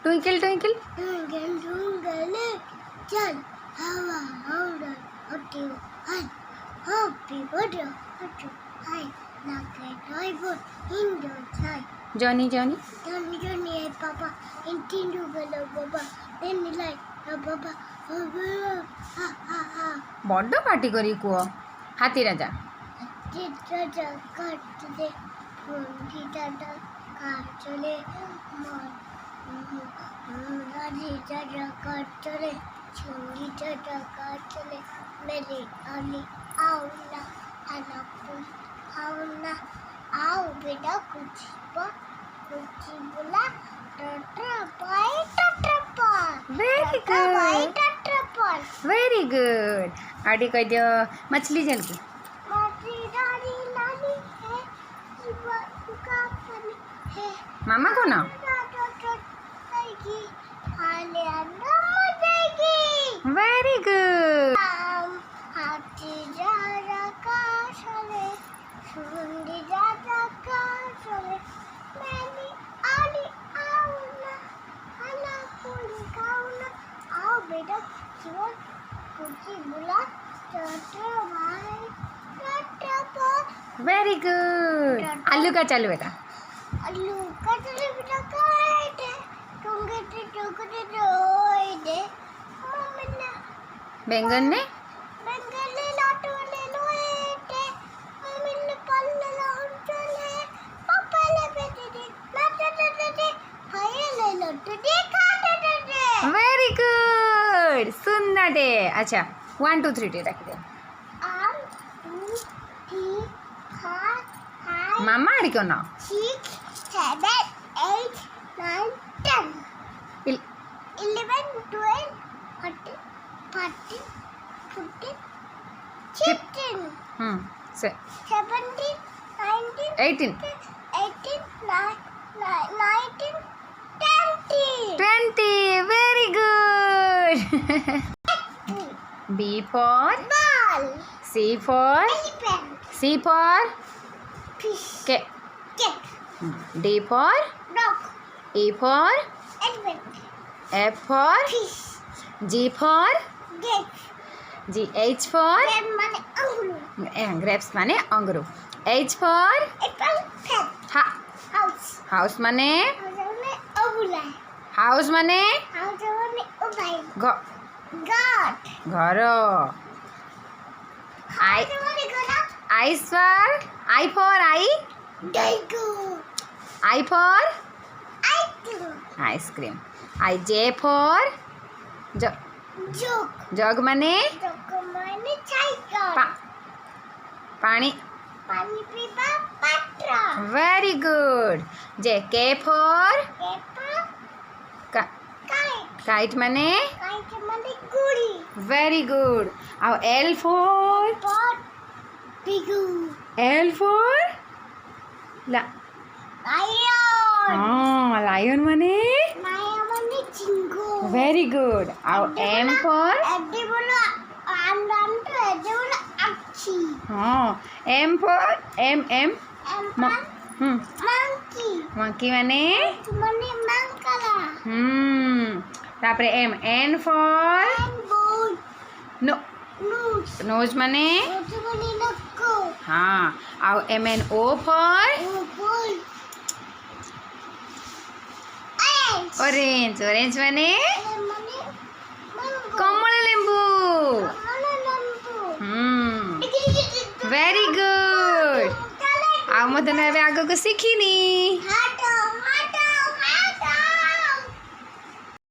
Twinkle twinkle. Twinkle twinkle little how I happy birthday to I like a driver in the sky. Johnny Johnny. Johnny and Papa into the Baba. Then like Papa. বড্ড party করি কুয়ো হাতি রাজা आओ बेटा कुछ बोला very good आड़ी कह दियो मछली जल की मामा को ना वेरी गुड वेरी गुड आलू का चालू बेटा बैंगन ने वेरी गुड सुंदर डे अच्छा 1 2 3 डे रख दे मामा आड़ी क्यों ना 6 7 8 9 10 11 12 13 14 15 16 से 17 19 18 19 20 very good B for ball C for elephant C for fish cat D for dog E for elephant F for fish G for grapes G H for माने अंगूर grapes माने अंगूर H for apple pen house house माने अबुला house माने house माने उबाई God घर I for I for ice cream I J for jug माने पानी पीपा Patra very good J K for kite माने गुड़ी very good और L for L for lion माने चिंगू very good और M for M for M monkey माने तापरे M N for nose माने हाँ और M N O for orange माने कमल नींबू very good ଆଉ ମତେ ନା ଏବେ ଆଗକୁ ଶିଖିନି